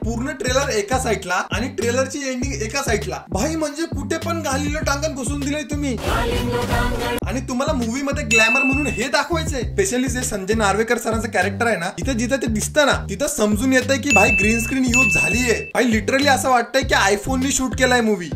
पूर्ण ट्रेलर एका साईडला आणि ट्रेलरची एंडिंग एका साईडला. भाई म्हणजे कुठे पण घालीलं टांगण घुसून दिलंय तुम्ही. आणि तुम्हाला मूवी मध्ये ग्लॅमर म्हणून हे दाखवायचंय. स्पेशली जे संजय नार्वेकर सरांचं कॅरेक्टर आहे ना, तिथे जिथे ते दिसतं ना, तिथं समजून येतंय की भाई ग्रीन स्क्रीन यूज झालीये. भाई लिटरली असं वाटतंय की आयफोननी शूट केलाय मूवी.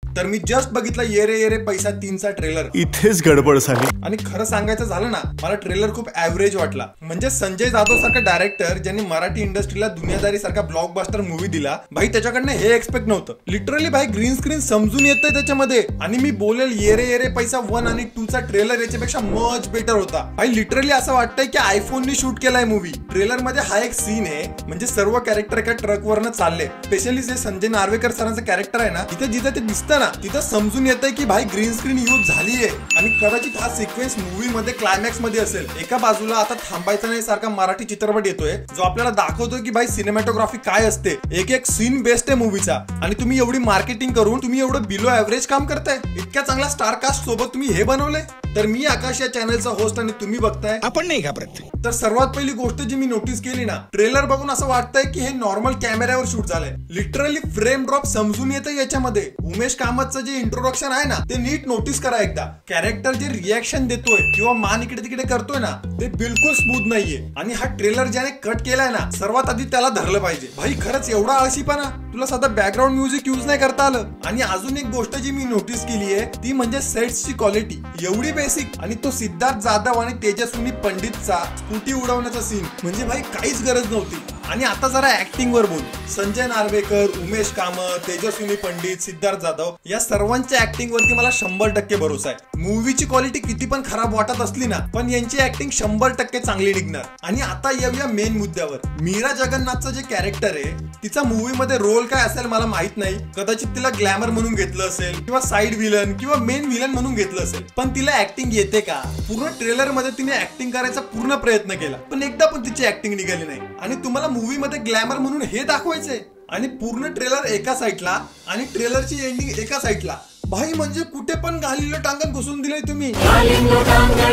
तर मी जस्ट बघितला ये रे पैसा 3चा ट्रेलर. इथेच गडबड झाली. आणि खरं सांगायचं झालं ना, मला ट्रेलर खूप ऍव्हरेज वाटला. म्हणजे संजय जाधव सारखा डायरेक्टर ज्यांनी मराठी इंडस्ट्रीला दुनियादारी सारखा ब्लॉकबस्टर मूवी दिला, भाई त्याच्याकडनं हे एक्सपेक्ट नव्हतं. लिटरली भाई ग्रीन स्क्रीन समजून येतंय त्याच्यामध्ये. आणि मी बोलेल ये रे पैसा 1 आणि 2चा ट्रेलर याच्यापेक्षा मच बेटर होता. भाई लिटरली असं वाटतंय की आयफोननी शूट केलाय मूवी. ट्रेलर मध्ये हा एक सीन आहे, म्हणजे सर्व कॅरेक्टर एका ट्रक वरनं चालले. स्पेशली जे संजय नार्वेकर सरांचं कॅरेक्टर आहे ना, तिथे जिथे ते दिसतं तिथं समजून येतंय की भाई ग्रीन स्क्रीन यूज झालीये. आणि कदाचित हा सिक्वेन्स मूवी मध्ये क्लायमॅक्स मध्ये असेल. एका बाजूला आता थांबायचं नाही सारखा मराठी चित्रपट येतोय, जो आपल्याला दाखवतोय की भाई सिनेमॅटोग्राफी काय असते. एक सीन बेस्ट आहे मूवीचा. आणि तुम्ही एवढी मार्केटिंग करून तुम्ही एवढं बिलो ऍव्हरेज काम करताय. इतक्या चांगल्या स्टार कास्ट सोबत तुम्ही हे बनवलंय. तर मी आकाश या चॅनलचा होस्ट आणि तुम्ही बघताय आपण नाही घाबरत. तर सर्वात पहिली गोष्ट जी मी नोटीस केली ना, ट्रेलर बघून असं वाटतंय की हे नॉर्मल कॅमेऱ्यावर शूट झालंय. लिटरली फ्रेम ड्रॉप समजून येतं याच्यामध्ये. उमेश कामतचं जे इंट्रोडक्शन आहे ना, ते नीट नोटीस करा एकदा. कॅरेक्टर जे रिॲक्शन देतोय किंवा मान इकडे तिकडे करतोय ना, ते बिलकुल स्मूथ नाहीये. आणि हा ट्रेलर ज्याने कट केलाय ना, सर्वात आधी त्याला धरलं पाहिजे. भाई खरंच एवढा आळशीपणा. तुला साधा बॅकग्राऊंड म्युझिक यूज नाही करता आलं. आणि अजून एक गोष्ट जी मी नोटीस केली आहे ती म्हणजे सेट्सची क्वालिटी एवढी बेसिक. आणि तो सिद्धार्थ जाधव आणि तेजस्विनी पंडितचा स्कूटी उडवण्याचा सीन, म्हणजे भाई काहीच गरज नव्हती. आणि आता जरा ऍक्टिंग वर बोल. संजय नार्वेकर, उमेश कामत, तेजस्विनी पंडित, सिद्धार्थ जाधव या सर्वांच्या ऍक्टिंग वरती मला 100% भरोसा आहे. मूवीची क्वालिटी किती पण खराब वाटत असली ना, पण यांची ऍक्टिंग 100% चांगली निघणार. आणि आता येऊया मेन मुद्द्यावर. मीरा जगन्नाथचं जे कॅरेक्टर आहे, तिचा मूवी मध्ये रोल काय असेल मला माहित नाही. कदाचित तिला ग्लॅमर म्हणून घेतलं असेल किंवा साईड विलन किंवा मेन विलन म्हणून घेतलं असेल. पण तिला ऍक्टिंग येते का? पूर्ण ट्रेलर मध्ये तिने ऍक्टिंग करायचा पूर्ण प्रयत्न केला, पण एकदा पण तिची ऍक्टिंग निघाली नाही. आणि तुम्हाला मूवी मध्ये ग्लॅमर म्हणून हे दाखवायचंय. आणि पूर्ण ट्रेलर एका साईडला आणि ट्रेलरची एंडिंग एका साईडला. भाई म्हणजे कुठे पण घालीलं टांगण घुसून दिलंय तुम्ही.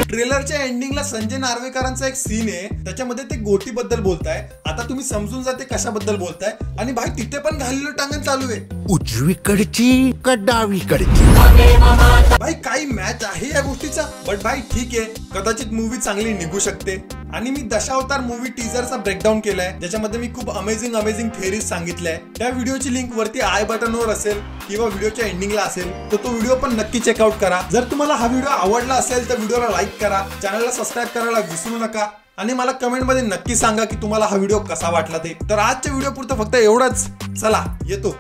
ट्रेलरच्या एंडिंगला संजय नार्वेकरांचा एक सीन आहे, त्याच्यामध्ये ते गोटी बद्दल बोलताय. आता तुम्ही समजून जाते कशाबद्दल बोलताय. आणि भाई तिथे पण घालीलं टांगण चालू आहे. उजवीकडची का डावीकडची. भाई काही मॅच आहे या गोष्टीचा. बट भाई ठीक आहे, कदाचित मूवी चांगली निघू शकते. आणि मी दशावतार मूवी टीजरचा ब्रेकडाऊन केलाय, ज्याच्यामध्ये मी खूप अमेझिंग थिअरीज सांगितल्या. त्या व्हिडिओची लिंक वरती आय बटनवर असेल किंवा व्हिडिओच्या एंडिंगला असेल, तर तो व्हिडिओ पण नक्की चेकआउट करा. जर तुम्हाला हा व्हिडिओ आवडला असेल तर व्हिडिओला लाईक करा, चॅनलला सबस्क्राईब करायला विसरू नका. आणि मला कमेंट मध्ये नक्की सांगा की तुम्हाला हा व्हिडिओ कसा वाटला ते. तर आजच्या व्हिडिओ पुरतं फक्त एवढंच. चला येतो.